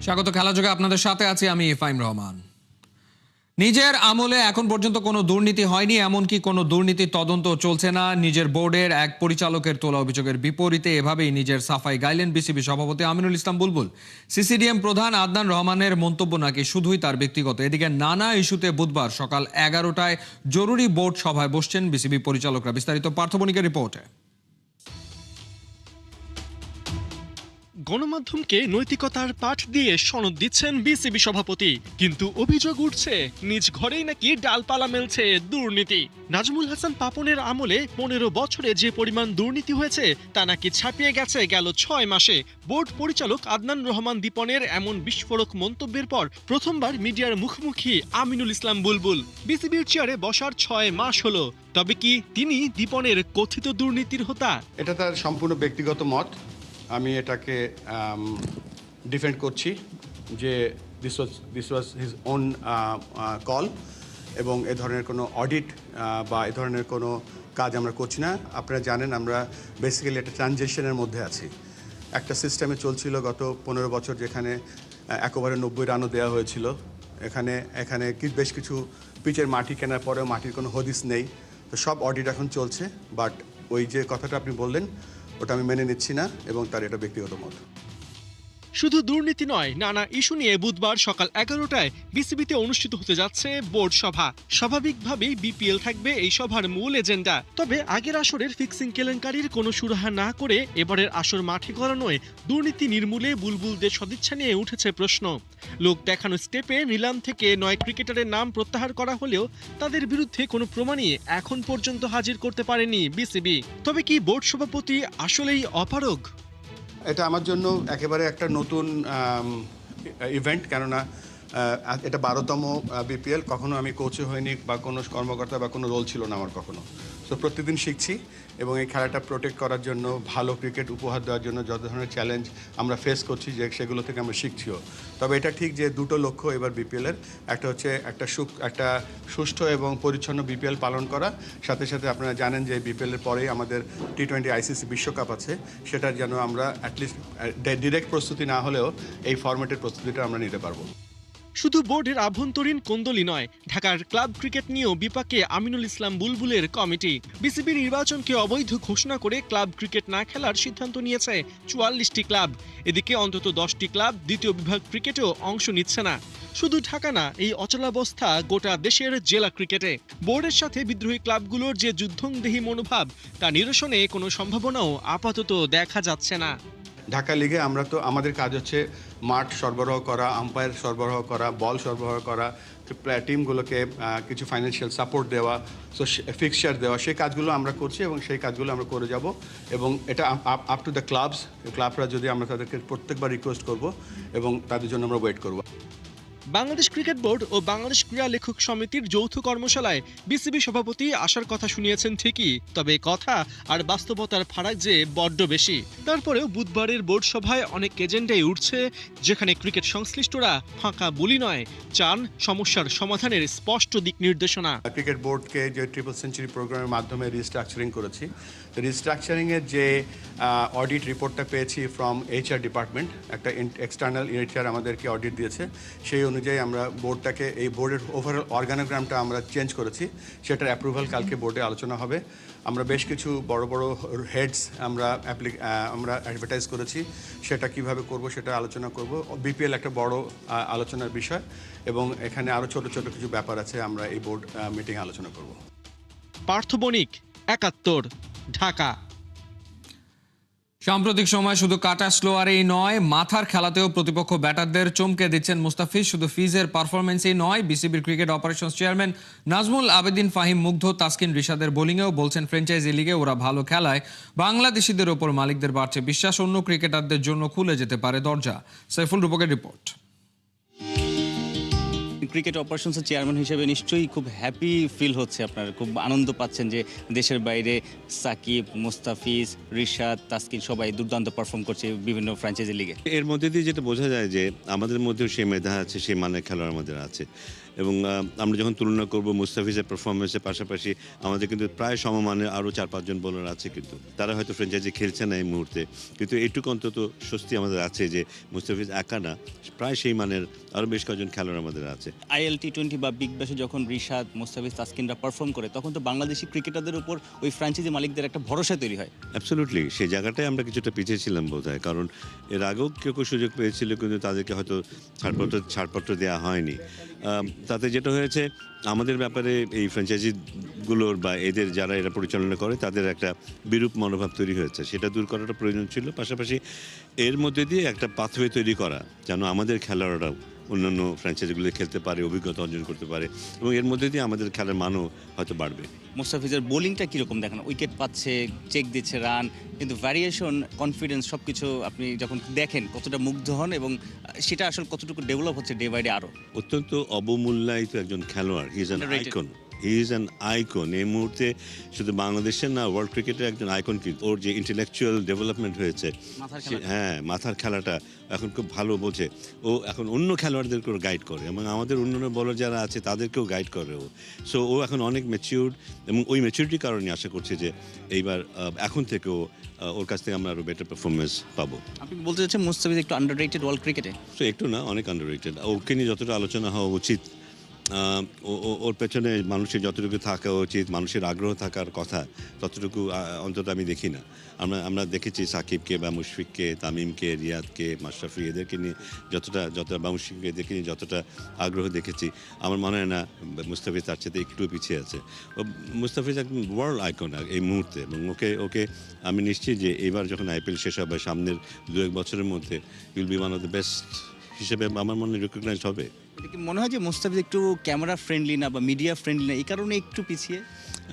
স্বাগত খেলাযোগে আপনাদের সাথে আছি আমি ইফাইম রহমান। নিজের আমলে এখন পর্যন্ত কোনো দুর্নীতি হয়নি, এমনকি কোনো দুর্নীতির তদন্ত চলছে না। নিজের বোর্ডের এক পরিচালকের তোলা অভিযোগের বিপরীতে এভাবেই নিজের সাফাই গাইলেন বিসিবি সভাপতি আমিনুল ইসলাম বুলবুল। সিসিডিএম প্রধান আদনান রহমানের মন্তব্য নাকি শুধুই তার ব্যক্তিগত। এদিকে নানা ইস্যুতে বুধবার সকাল 11টায় জরুরি বোর্ড সভায় বসছেন বিসিবি পরিচালকরা। বিস্তারিত পার্থবণিকের রিপোর্টে। গণমাধ্যমকে নৈতিকতার পাঠ দিয়ে সনদ দিচ্ছেন বিসিবি সভাপতি, কিন্তু অভিযোগ উঠছে নিজ ঘরেই নাকি ডালপালা মেলছে দুর্নীতি। নাজমুল হাসান পাপনের আমলে 15 বছরে যে পরিমাণ দুর্নীতি হয়েছে তা নাকি ছাপিয়ে গেছে গেল 6 মাসে। বোর্ড পরিচালক আদনান রহমান দীপনের এমন বিস্ফোরক মন্তব্যের পর প্রথমবার মিডিয়ার মুখোমুখি আমিনুল ইসলাম বুলবুল। বিসিবির চেয়ারে বসার 6 মাস হলো, তবে কি তিনি দীপনের কথিত দুর্নীতির হোতা? এটা তার সম্পূর্ণ ব্যক্তিগত মত। আমি এটাকে ডিফেন্ড করছি যে this was his own call, এবং এ ধরনের কোনো অডিট বা এ ধরনের কোনো কাজ আমরা করছি না। আপনারা জানেন আমরা বেসিক্যালি একটা ট্রানজিশনের মধ্যে আছি। একটা সিস্টেমে চলছিল গত 15 বছর, যেখানে একবারে 90 রানও দেওয়া হয়েছিল। এখানে বেশ কিছু পিচের মাটি কেনার পরেও মাটির কোনো হদিস নেই। তো সব অডিট এখন চলছে, বাট ওই যে কথাটা আপনি বললেন ওটা আমি মেনে নিচ্ছি না, এবং তার এটা ব্যক্তিগত মত। শুধু দুর্নীতি নয়, নানা ইস্যু নিয়ে বুধবার সকাল 11টায় বিসিবিতে অনুষ্ঠিত হতে যাচ্ছে বোর্ড সভা। স্বাভাবিকভাবেই বিপিএল থাকবে এই সভার মূল এজেন্ডা। তবে আগের আসরের ফিক্সিং কেলেঙ্কারির কোনো সুরাহা না করে এবারের আসর মাঠে গড়ানোয় দুর্নীতি নির্মূলে বুলবুলদের সদিচ্ছা নিয়ে উঠেছে প্রশ্ন। লোক দেখানো স্টেপে নিলাম থেকে 9 ক্রিকেটারের নাম প্রত্যাহার করা হলেও তাদের বিরুদ্ধে কোনো প্রমাণই এখন পর্যন্ত হাজির করতে পারেনি বিসিবি। তবে কি বোর্ড সভাপতি আসলেই অপারগ? এটা আমার জন্য একেবারে একটা নতুন ইভেন্ট, কেননা এটা 12তম বিপিএল। কখনো আমি কোচে হইনি বা কোনো কর্মকর্তা বা কোনো রোল ছিল না আমার কখনো। সো প্রতিদিন শিখছি, এবং এই খেলাটা প্রোটেক্ট করার জন্য, ভালো ক্রিকেট উপহার দেওয়ার জন্য যত ধরনের চ্যালেঞ্জ আমরা ফেস করছি, যে সেগুলো থেকে আমরা শিখছিও। তবে এটা ঠিক যে দুটো লক্ষ্য এবার বিপিএলের, একটা হচ্ছে একটা সুষ্ঠু এবং পরিচ্ছন্ন বিপিএল পালন করা, সাথে সাথে আপনারা জানেন যে বিপিএলের পরেই আমাদের T20 আইসিসি বিশ্বকাপ আছে, সেটার যেন আমরা অ্যাটলিস্ট ডিরেক্ট প্রস্তুতি না হলেও এই ফরম্যাটের প্রস্তুতিটা আমরা নিতে পারবো। শুধু বোর্ডের আভ্যন্তরীণ কোন্দলই নয়, ঢাকার ক্লাব ক্রিকেট নিয়েও বিপাকে আমিনুল ইসলাম বুলবুলের কমিটি। বিসিবি নির্বাচনকে অবৈধ ঘোষণা করে ক্লাব ক্রিকেট না খেলার সিদ্ধান্ত নিয়েছে 44টি ক্লাব। এদিকে অন্তত 10টি ক্লাব দ্বিতীয় বিভাগ ক্রিকেটেও অংশ নিচ্ছে না। শুধু ঢাকা না, এই অচলাবস্থা গোটা দেশের জেলা ক্রিকেটে। বোর্ডের সাথে বিদ্রোহী ক্লাবগুলোর যে যুদ্ধংদেহী মনোভাব, তা নিরসনে কোনো সম্ভাবনাও আপাতত দেখা যাচ্ছে না। ঢাকা লিগে আমরা তো আমাদের কাজ হচ্ছে মাঠ সরবরাহ করা, আম্পায়ার সরবরাহ করা, বল সরবরাহ করা, টিমগুলোকে কিছু ফাইন্যান্সিয়াল সাপোর্ট দেওয়া, সো ফিক্সচার দেওয়া, সেই কাজগুলো আমরা করছি এবং সেই কাজগুলো আমরা করে যাব। এবং এটা আপ টু দ্য ক্লাবরা যদি আমরা তাদেরকে প্রত্যেকবার রিকোয়েস্ট করব এবং তাদের জন্য আমরা ওয়েট করব। বাংলাদেশ ক্রিকেট বোর্ড ও বাংলাদেশ ক্রীড়া লেখক সমিতির যৌথ কর্মশালায় বিসিবি সভাপতি আসার কথা শুনিয়েছেন ঠিকই, তবে কথা আর বাস্তবতার ফারাক যে বড্ড বেশি। তারপরেও বুধবারের বোর্ড সভায় অনেক এজেন্ডাই উঠছে, যেখানে ক্রিকেট সংশ্লিষ্টরা ফাঁকা বুলি নয়, চান সমস্যার সমাধানের স্পষ্ট দিক নির্দেশনা। ক্রিকেট বোর্ডকে যে ট্রিপল সেঞ্চুরি প্রোগ্রামের মাধ্যমে রিস্ট্রাকচারিং করেছি, রিস্ট্রাকচারিংয়ের যে অডিট রিপোর্টটা পেয়েছি ফ্রম HR ডিপার্টমেন্ট, একটা এক্সটার্নাল HR আমাদেরকে অডিট দিয়েছে, সেই অনুযায়ী আমরা বোর্ডটাকে, এই বোর্ডের ওভারঅল অর্গানোগ্রামটা আমরা চেঞ্জ করেছি। সেটার অ্যাপ্রুভাল কালকে বোর্ডে আলোচনা হবে। আমরা বেশ কিছু বড় বড় হেডস আমরা অ্যাডভার্টাইজ করেছি, সেটা কিভাবে করব সেটা আলোচনা করব। বিপিএল একটা বড় আলোচনার বিষয়, এবং এখানে আরও ছোট ছোট কিছু ব্যাপার আছে, আমরা এই বোর্ড মিটিং আলোচনা করব। পার্থবণিক, 71, ঢাকা। সাম্প্রতিক সময় শুধু কাটা স্লোয়ারেই নয়, মাথার খেলাতেও প্রতিপক্ষ ব্যাটারদের চমকে দিচ্ছেন মুস্তাফিজ। শুধু ফিজের পারফরমেন্সেই নয়, বিসিবির cricket operations chairman Nazmul Abedin Fahim মুগ্ধ তাসকিন রিশাদের বোলিংয়েও। বলছেন ফ্র্যাঞ্চাইজি লিগে ওরা ভালো খেলায় বাংলাদেশিদের ওপর মালিকদের বাড়ছে বিশ্বাস, অন্য ক্রিকেটারদের জন্য খুলে যেতে পারে দরজা। সাইফুল রূপকের রিপোর্ট। ক্রিকেট অপারেশনসের চেয়ারম্যান হিসেবে নিশ্চয়ই খুব হ্যাপি ফিল হচ্ছে, আপনার খুব আনন্দ পাচ্ছেন যে দেশের বাইরে সাকিব, মুস্তাফিজ, রিশাদ, তাসকিন সবাই দুর্দান্ত পারফর্ম করছে বিভিন্ন ফ্র্যাঞ্চাইজি লিগে। এর মধ্যে দিয়ে যেটা বোঝা যায় যে আমাদের মধ্যেও সেই মেধা আছে, সেই মানের খেলোয়াড় আমাদের আছে। এবং আমরা যখন তুলনা করব মুস্তাফিজের পারফরমেন্সের পাশাপাশি আমাদের কিন্তু প্রায় সমমানের আরও 4-5 জন বোলার আছে, কিন্তু তারা হয়তো ফ্র্যাঞ্চাইজি খেলছে না এই মুহূর্তে, কিন্তু এইটুকু অন্তত স্বস্তি আমাদের আছে যে মুস্তাফিজ একা না, প্রায় সেই মানের আরও বেশ কয়েকজন খেলোয়াড় আমাদের আছে। IL T20 বা বিগ ব্যাশে যখন রিশাদ, মুস্তাফিজ, তাসকিনরা পারফর্ম করে তখন তো বাংলাদেশি ক্রিকেটারদের উপর ওই ফ্র্যাঞ্চাইজি মালিকদের একটা ভরসা তৈরি হয়। অ্যাবসলিউটলি, সেই জায়গাটায় আমরা কিছুটা পিছিয়ে ছিলাম বোধহয়, কারণ এর আগেও কেউ কেউ সুযোগ পেয়েছিল, কিন্তু তাদেরকে হয়তো ছাড়পত্র দেওয়া হয়নি। তাতে যেটা হয়েছে, আমাদের ব্যাপারে এই ফ্র্যাঞ্চাইজিগুলোর বা এদের যারা এরা পরিচালনা করে তাদের একটা বিরূপ মনোভাব তৈরি হয়েছে, সেটা দূর করাটা প্রয়োজন ছিল। পাশাপাশি এর মধ্যে দিয়ে একটা পাথওয়ে তৈরি করা, যেন আমাদের খেলোয়াড়রাও অন্যান্য ফ্র্যাঞ্চাইজিগুলো খেলতে পারে, অভিজ্ঞতা অর্জন করতে পারে, এবং এর মধ্যে দিয়ে আমাদের খেলার মানও হয়তো বাড়বে। মুস্তাফিজের বোলিংটা কীরকম দেখেন? উইকেট পাচ্ছে, চেক দিচ্ছে, রান, কিন্তু ভ্যারিয়েশন, কনফিডেন্স সব কিছু আপনি যখন দেখেন কতটা মুগ্ধ হন এবং সেটা আসলে কতটুকু ডেভেলপ হচ্ছে ডে বাই ডে আরও? অত্যন্ত অবমূল্যায়িত একজন খেলোয়াড়, he is an Underrated. Icon, he is an icon. এই মুহূর্তে শুধু বাংলাদেশের না, ওয়ার্ল্ড ক্রিকেটের একজন আইকন। কিন্তু ওর যে ইন্টেলেকচুয়াল ডেভেলপমেন্ট হয়েছে, মাথার খেলা। হ্যাঁ, মাথার খেলাটা এখন খুব ভালো বোঝে। ও এখন অন্য খেলোয়াড়দেরকেও গাইড করে, এবং আমাদের অন্যান্য বলার যারা আছে তাদেরকেও গাইড করে ও। সো ও এখন অনেক ম্যাচিউরড, এবং ওই ম্যাচিউরিটির কারণে আশা করছি যে এইবার এখন থেকেও ওর কাছ থেকে আমরা আরও বেটার পারফরমেন্স পাবো। আপনি বলতে চাচ্ছেন মুস্তাফিজ একটু আন্ডাররেটেড ওয়ার্ল্ড ক্রিকেটে? সো একটু না, অনেক আন্ডাররেটেড। ওকে নিয়ে যতটা আলোচনা হওয়া উচিত, ওর পেছনে মানুষের যতটুকু থাকা উচিত, মানুষের আগ্রহ থাকার কথা, ততটুকু অন্তত আমি দেখি না। আমরা দেখেছি সাকিবকে বা মুশফিককে, তামিমকে, রিয়াদকে, মাশরাফি, এদেরকে নিয়ে যতটা বা মুশফিককে এদেরকে নিয়ে যতটা আগ্রহ দেখেছি, আমার মনে হয় না মুস্তাফিজ তার সাথে একটু পিছিয়ে আছে। মুস্তাফিজ একদম ওয়ার্ল্ড আইকন এই মুহূর্তে, এবং ওকে আমি নিশ্চিত যে এবার যখন IPL শেষ হবে, সামনের 2-1 বছরের মধ্যে will be one of the best হিসেবে আমার মনে রিকগনাইজ হবে। এটা কি মনে হয় যে মুস্তাফিজ একটু ক্যামেরা ফ্রেন্ডলি না বা মিডিয়া ফ্রেন্ডলি না, এই কারণে একটু পিছিয়ে?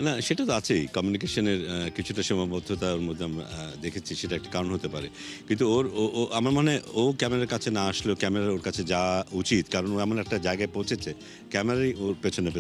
না, সেটা তো আছেই, কমিউনিকেশনের কিছুটা সীমাবদ্ধতার মধ্যে আমরা দেখেছি, সেটা একটা কারণ হতে পারে। কিন্তু ও আমার মনে হয় ও ক্যামেরার কাছে না আসলেও ক্যামেরার ওর কাছে যাওয়া উচিত, কারণ ও এমন একটা জায়গায় পৌঁছেছে, ক্যামেরাই ওর পেছনে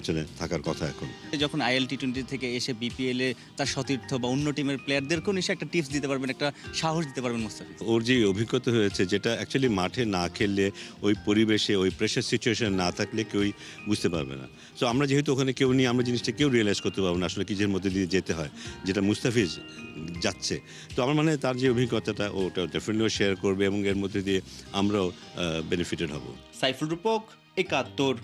থাকার কথা এখন। যখন IL T20 থেকে এসে BPL এ তার সতীর্থ বা অন্য টিমের প্লেয়ারদেরকেও নিশ্চয়ই একটা টিপস দিতে পারবেন, একটা সাহস দিতে পারবেন মুস্তাফিজ। ওর যে অভিজ্ঞতা হয়েছে, যেটা অ্যাকচুয়ালি মাঠে না খেললে, ওই পরিবেশে, ওই প্রেশার সিচুয়েশন না থাকলে কেউই বুঝতে পারবে না। সো আমরা যেহেতু ওখানে কেউ নিয়ে, আমরা জিনিসটা কেউ রিয়েলাইজ করতে পারবো না আসলে কিসের মধ্যে দিয়ে যেতে হয়, যেটা মুস্তাফিজ যাচ্ছে। তো আমার মানে তার যে অভিজ্ঞতাটা, ওটা ডেফিনেটলি শেয়ার করবে, এবং এর মধ্যে দিয়ে আমরাও বেনিফিটেড হব। সাইফুল রূপক, ৭১।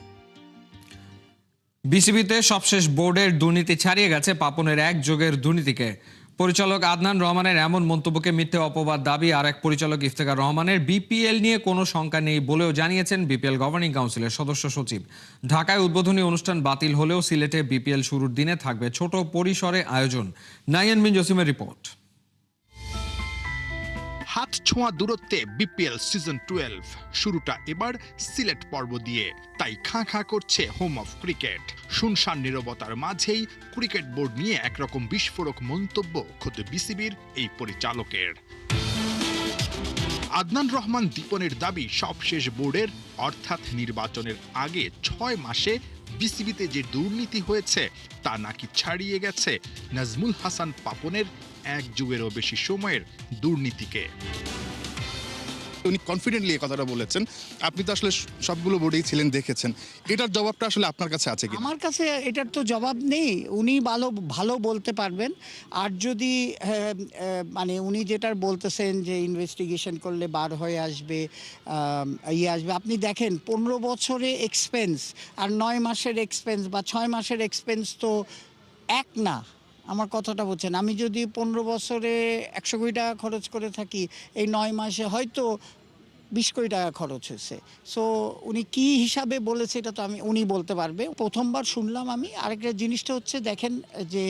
বিসিবিতে সবশেষ বোর্ডের দুর্নীতি ছাড়িয়ে গেছে পাপনের এক যুগের দুর্নীতিকে। পরিচালক আদনান রহমানের এমন মন্তব্যকে মিথ্যে অপবাদ দাবি আর এক পরিচালক ইফতেখার রহমানের। বিপিএল নিয়ে কোনো শঙ্কা নেই বলেও জানিয়েছেন বিপিএল গভর্নিং কাউন্সিলের সদস্য সচিব। ঢাকায় উদ্বোধনী অনুষ্ঠান বাতিল হলেও সিলেটে বিপিএল শুরুর দিনে থাকবে ছোট পরিসরে আয়োজন। নাইয়ান বিন জসিমের রিপোর্ট। হাত ছোঁয়া দূরত্বে বিপিএল সিজন 12 শুরুটা এবার সিলেট পর্ব দিয়ে, তাই খাঁ খাঁ করছে হোম অফ ক্রিকেট। শুনশান নীরবতার মাঝেই ক্রিকেট বোর্ড নিয়ে একরকম বিস্ফোরক মন্তব্য খোদ বিসিবির এই পরিচালকের। আদনান রহমান দীপনের দাবি, সবশেষ বোর্ডের অর্থাৎ নির্বাচনের আগে 6 মাসে বিসিবিতে যে দুর্নীতি হয়েছে তা নাকি ছাড়িয়ে গেছে নাজমুল হাসান পাপনের এক যুগেরও বেশি সময়ের দুর্নীতিকে। উনি কনফিডেন্টলি এই কথাটা বলেছেন। আপনি তো আসলে সবগুলো বোর্ডেই ছিলেন, দেখেছেন, এটার জবাবটা আসলে আপনার কাছে আছে কি? আমার কাছে এটার তো জবাব নেই, উনি ভালো বলতে পারবেন। আর যদি মানে উনি যেটার বলতেছেন যে ইনভেস্টিগেশন করলে বার হয়ে আসবে, আসবে, আপনি দেখেন 15 বছরে এক্সপেন্স আর 9 মাসের এক্সপেন্স বা 6 মাসের এক্সপেন্স তো এক না। আমার কথাটা বলছেন, আমি যদি 15 বছরে 100 কোটি টাকা খরচ করে থাকি, এই 9 মাসে হয়তো 20 কোটি টাকা খরচ হয়েছে। সো উনি কি হিসাবে বলেছে এটা তো উনি বলতে পারবে। প্রথমবার শুনলাম আমি। আরেকটা জিনিসটা হচ্ছে, দেখেন যে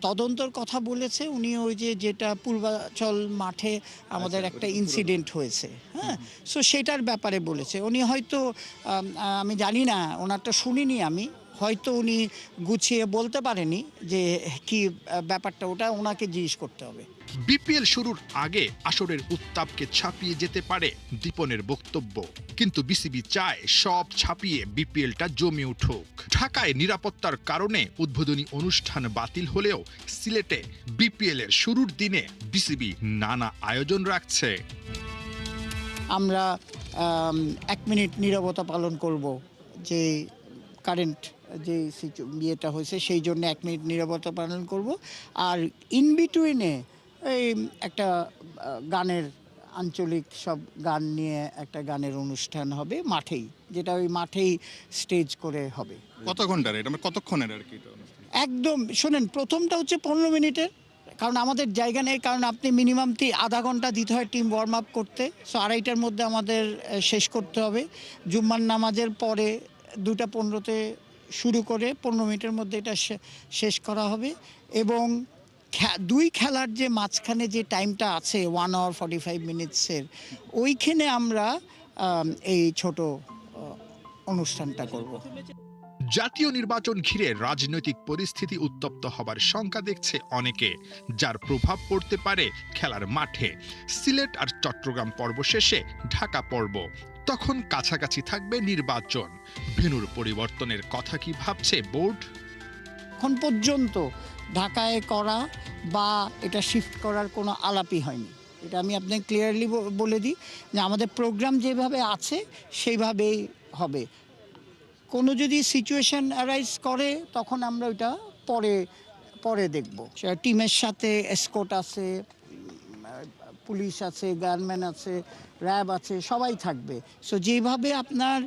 তদন্তর কথা বলেছে উনি, ওই যেটা পূর্বাচল মাঠে আমাদের একটা ইনসিডেন্ট হয়েছে, হ্যাঁ, সো সেটার ব্যাপারে বলেছে উনি। হয়তো আমি জানি না, ওনারটা শুনিনি আমি, হয়তো উনি গুছিয়ে বলতে পারেনি যে কি ব্যাপারটা, ওটা ওনাকে জিজ্ঞেস করতে হবে। বিপিএল শুরুর আগে আসরের উত্তাপকে ছাপিয়ে যেতে পারে দীপনের বক্তব্য, কিন্তু বিসিবি চায় সব ছাপিয়ে বিপিএলটা জমে উঠুক। ঢাকায় নিরাপত্তার কারণে উদ্বোধনী অনুষ্ঠান বাতিল হলেও সিলেটে বিপিএল এর শুরুর দিনে বিসিবি নানা আয়োজন রাখছে। আমরা 1 মিনিট নীরবতা পালন করব, যে কারেন্ট যে বিয়েটা হয়েছে সেই জন্য 1 মিনিট নীরবতা পালন করব। আর ইন বিটুইনে এই একটা গানের, আঞ্চলিক সব গান নিয়ে একটা গানের অনুষ্ঠান হবে মাঠেই, যেটা ওই মাঠেই স্টেজ করে হবে। কত ঘন্টার এটা, মানে কতক্ষণের আর কি এটা অনুষ্ঠান? একদম শোনেন, প্রথমটা হচ্ছে 15 মিনিটের, কারণ আমাদের জায়গা নেই, কারণ আপনি মিনিমাম আধা ঘন্টা দিতে হয় টিম ওয়ার্ম আপ করতে। সো 2:30টার মধ্যে আমাদের শেষ করতে হবে। জুম্মার নামাজের পরে 2:15-তে শুরু করে 15 মিনিটের মধ্যে এটা শেষ করা হবে। এবং দুই খেলার যে মাঝখানে যে টাইমটা আছে 1 hour 45 মিনিটসের, ওইখানে আমরা এই ছোট অনুষ্ঠানটা করব। জাতীয় নির্বাচন ঘিরে রাজনৈতিক পরিস্থিতি উত্তপ্ত হবার শঙ্কা দেখছে অনেকে, যার প্রভাব পড়তে পারে খেলার মাঠে। সিলেট আর চট্টগ্রাম পর্ব শেষে ঢাকা পর্ব, তখন কাছাকাছি থাকবে নির্বাচন। ভেন্যুর পরিবর্তনের কথা কি ভাবছে বোর্ড? এখন পর্যন্ত ঢাকায় করা বা এটা শিফট করার কোনো আলাপই হয়নি। এটা আমি আপনাকে ক্লিয়ারলি বলে দিই যে আমাদের প্রোগ্রাম যেভাবে আছে সেইভাবেই হবে। কোনো যদি সিচুয়েশন অ্যারাইজ করে তখন আমরা ওইটা পরে দেখব। সেটা টিমের সাথে এসকোর্ট আছে, পুলিশ আছে, গানম্যান আছে, র্যাব আছে, সবাই থাকবে। সো যেভাবে আপনার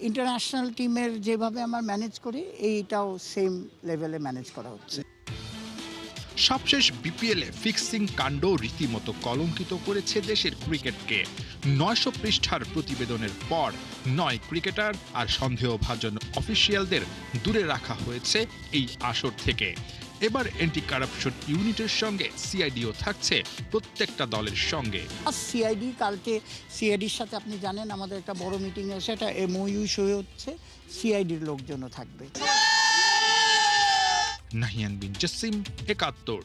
ইন্টারন্যাশনাল টিমের যেভাবে আমরা ম্যানেজ করি, এইটাও সেম লেভেলে ম্যানেজ করা হচ্ছে। সবশেষ বিপিএলে ফিক্সিং কাণ্ড রীতিমতো কলঙ্কিত করেছে দেশের ক্রিকেটকে। 900 পৃষ্ঠার প্রতিবেদনের পর 9 ক্রিকেটার আর সন্দেহভাজন অফিসিয়ালদের দূরে রাখা হয়েছে এই আসর থেকে। এবার অ্যান্টি কারাপশন ইউনিটের সঙ্গে সিআইডিও থাকছে প্রত্যেকটা দলের সঙ্গে। সিআইডি কালকে, সিআইডির সাথে আপনি জানেন আমাদের একটা বড় মিটিং আছে, এটা এমওইউ সই হচ্ছে, সিআইডির লোকজনও থাকবে। নাহিয়ান বিন জসিম, 71।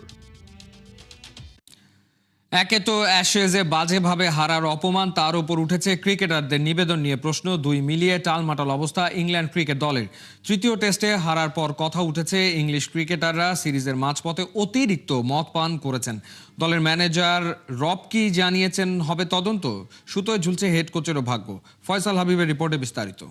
একে তো অ্যাশেজে বাজেভাবে হারার অপমান, তার উপর উঠেছে ক্রিকেটারদের নিবেদন নিয়ে প্রশ্ন। 2 মিলিয়ে টালমাটাল অবস্থা ইংল্যান্ড ক্রিকেট দলের। তৃতীয় টেস্টে হারার পর কথা উঠেছে ইংলিশ ক্রিকেটাররা সিরিজের মাঝপথে অতিরিক্ত মদ পান করেছেন। দলের ম্যানেজার রব কি জানিয়েছেন হবে তদন্ত। সুতোয় ঝুলছে হেড কোচেরও ভাগ্য। ফয়সাল হাবিবের রিপোর্টে বিস্তারিত।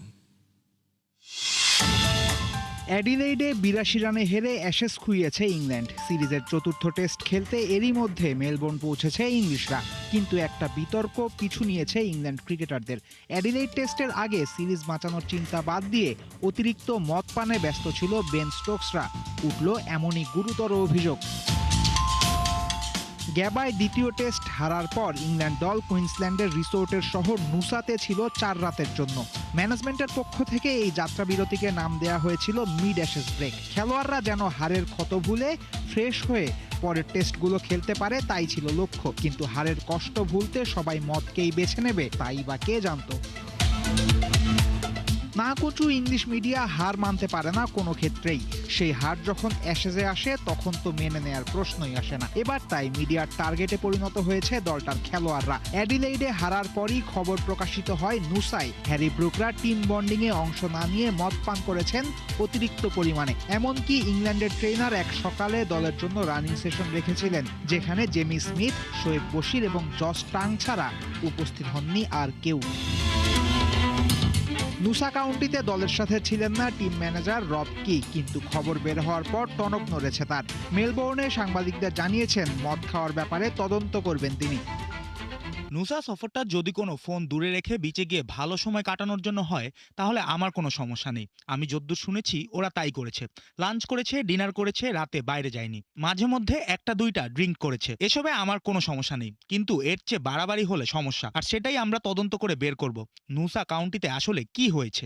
অ্যাডিলেইডে 82 রানে হেরে অ্যাশেজ খুইয়েছে ইংল্যান্ড। সিরিজের চতুর্থ টেস্ট খেলতে এরই মধ্যে মেলবোর্ন পৌঁছেছে ইংলিশরা, কিন্তু একটা বিতর্ক পিছু নিয়েছে ইংল্যান্ড ক্রিকেটারদের। অ্যাডিলেইড টেস্টের আগে সিরিজ বাঁচানোর চিন্তা বাদ দিয়ে অতিরিক্ত মদ পানে ব্যস্ত ছিল বেন স্টোকসরা। উঠল এমনই গুরুতর অভিযোগ। গ্যাবায় দ্বিতীয় টেস্ট হারার পর ইংল্যান্ড দল কুইন্সল্যান্ডের রিসোর্টের শহর নুসাতে ছিল 4 রাতের জন্য। ম্যানেজমেন্টের পক্ষ থেকে এই যাত্রা বিরতিকে নাম দেয়া হয়েছিল মিড অ্যাশেজ ব্রেক। খেলোয়াড়রা যেন হারের ক্ষত ভুলে ফ্রেশ হয়ে পরের টেস্টগুলো খেলতে পারে, তাই ছিল লক্ষ্য। কিন্তু হারের কষ্ট ভুলতে সবাই মদকেই বেছে নেবে, তাই বা কে জানতো। না কচু ইংলিশ মিডিয়া হার মানতে পারে না কোনো ক্ষেত্রেই। সেই হার যখন অ্যাশেজে আসে তখন তো মেনে নেয়ার প্রশ্নই আসে না। এবার তাই মিডিয়ার টার্গেটে পরিণত হয়েছে দলটার খেলোয়াড়রা। অ্যাডিলেইডে হারার পরই খবর প্রকাশিত হয় নুসায় হ্যারি ব্রুকরা টিম বন্ডিংয়ে অংশ না নিয়ে মদ পান করেছেন অতিরিক্ত পরিমাণে। এমনকি ইংল্যান্ডের ট্রেনার এক সকালে দলের জন্য রানিং সেশন রেখেছিলেন, যেখানে জেমি স্মিথ, শোয়েব বশির এবং জস টাং ছাড়া উপস্থিত হননি আর কেউ। নুসা কাউন্টিতে দলের সাথে ছিলেন না টিম ম্যানেজার রব কি, কিন্তু খবর বের হওয়ার পর টনক নড়েছে তার। মেলবোর্নে সাংবাদিকদের জানিয়েছেন মদ খাওয়ার ব্যাপারে তদন্ত করবেন তিনি। নুসা সফরটা যদি কোনো ফোন দূরে রেখে বিচে গিয়ে ভালো সময় কাটানোর জন্য হয় তাহলে আমার কোনো সমস্যা নেই। আমি যদ্দূর শুনেছি ওরা তাই করেছে। লাঞ্চ করেছে, ডিনার করেছে, রাতে বাইরে যায়নি। মাঝে মধ্যে 1-2টা ড্রিঙ্ক করেছে। এসবে আমার কোনো সমস্যা নেই, কিন্তু এর চেয়ে বাড়াবাড়ি হলে সমস্যা, আর সেটাই আমরা তদন্ত করে বের করব নুসা কাউন্টিতে আসলে কি হয়েছে।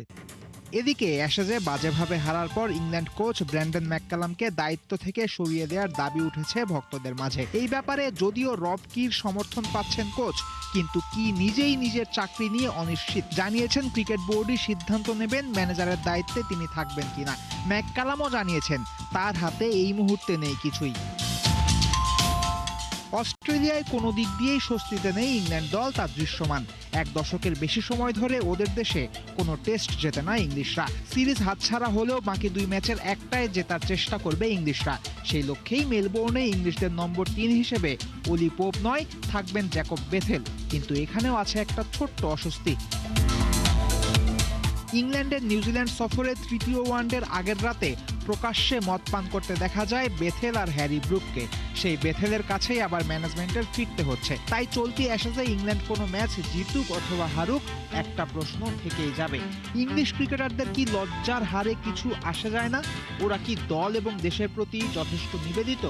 এদিকে অ্যাশেজে বাজেভাবে হারার পর ইংল্যান্ড কোচ ব্র্যান্ডন ম্যাককালামকে দায়িত্ব থেকে সরিয়ে দেওয়ার দাবি উঠেছে ভক্তদের মাঝে। এই ব্যাপারে যদিও রব কির সমর্থন পাচ্ছেন কোচ, কিন্তু কি নিজেই নিজের চাকরি নিয়ে অনিশ্চিত। জানিয়েছেন ক্রিকেট বোর্ডই সিদ্ধান্ত নেবেন ম্যানেজারের দায়িত্বে তিনি থাকবেন কিনা। ম্যাককালামও জানিয়েছেন তার হাতে এই মুহূর্তে নেই কিছুই। অস্ট্রেলিয়ায় কোনো দিক দিয়েই স্বস্তিতে নেই ইংল্যান্ড দল, তা দৃশ্যমান। 1 দশকের বেশি সময় ধরে ওদের দেশে কোনো টেস্ট জেতে না ইংলিশরা। সিরিজ হাতছাড়া হলেও বাকি 2 ম্যাচের একটায় জেতার চেষ্টা করবে ইংলিশরা। সেই লক্ষ্যেই মেলবোর্নে ইংলিশদের নম্বর 3 হিসেবে অলি পোপ নয়, থাকবেন জ্যাকব বেথেল। কিন্তু এখানেও আছে একটা ছোট্ট অস্বস্তি। ইংল্যান্ডের নিউজিল্যান্ড সফরে তৃতীয় ওয়ানডের আগের রাতে প্রকাশ্যে মদ পান করতে দেখা যায় বেথেল আর হ্যারি ব্রুককে। সেই বেথেলের কাছেই আবার ম্যানেজমেন্টের ফিরতে হচ্ছে। তাই চলতি অ্যাশেজে ইংল্যান্ড কোনো ম্যাচ জিতুক অথবা হারুক, একটা প্রশ্ন থেকেই যাবে, ইংলিশ ক্রিকেটারদের কি লজ্জার হারে কিছু আসে যায় না? ওরা কি দল এবং দেশের প্রতি যথেষ্ট নিবেদিত?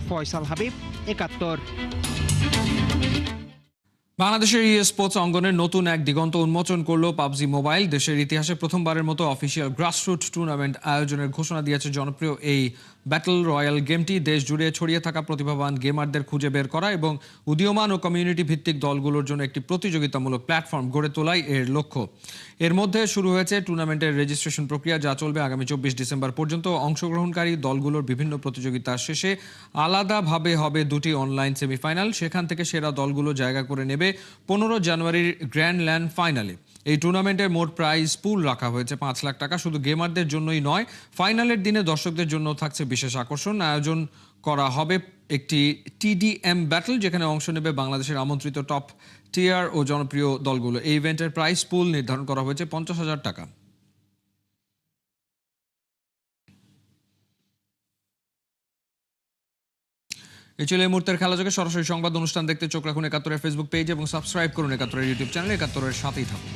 ফয়সাল হাবিব, ৭১। বাংলাদেশের স্পোর্টস অঙ্গনের নতুন এক দিগন্ত উন্মোচন করলো পাবজি মোবাইল। দেশের ইতিহাসে প্রথমবারের মতো অফিসিয়াল গ্রাসরুট টুর্নামেন্ট আয়োজনের ঘোষণা দিয়েছে জনপ্রিয় এই ব্যাটল রয়্যাল গেমটি। দেশ জুড়ে ছড়িয়ে থাকা প্রতিভাবান গেমারদের খুঁজে বের করা এবং উদীয়মান ও কমিউনিটি ভিত্তিক দলগুলোর জন্য একটি প্রতিযোগিতামূলক প্ল্যাটফর্ম গড়ে তোলাই এর লক্ষ্য। এর মধ্যে শুরু হয়েছে টুর্নামেন্টের রেজিস্ট্রেশন প্রক্রিয়া, যা চলবে আগামী 24 ডিসেম্বর পর্যন্ত। অংশগ্রহণকারী দলগুলোর বিভিন্ন প্রতিযোগিতা শেষে আলাদাভাবে হবে 2টি অনলাইন সেমিফাইনাল। সেখান থেকে সেরা দলগুলো জায়গা করে নেবে 15 জানুয়ারির গ্র্যান্ড ল্যান্ড ফাইনালে। এই টুর্নামেন্টের মোট প্রাইজ পুল রাখা হয়েছে 5 লাখ টাকা। শুধু গেমারদের জন্যই নয়, ফাইনালের দিনে দর্শকদের জন্য থাকছে বিশেষ আকর্ষণ। আয়োজন করা হবে একটি TDM ব্যাটল, যেখানে অংশ নেবে বাংলাদেশের আমন্ত্রিত টপ টিয়ার ও জনপ্রিয় দলগুলো। এই ইভেন্টের প্রাইজ পুল নির্ধারণ করা হয়েছে 50,000 টাকা। এই ছিল এই মুহূর্তের খেলাযোগে। সরাসরি সংবাদ অনুষ্ঠান দেখতে চোখ রাখুন ৭১-এর ফেসবুক পেজ এবং সাবস্ক্রাইব করুন ৭১-এর ইউটিউব চ্যানেল। ৭১-এর সাথেই থাকুন।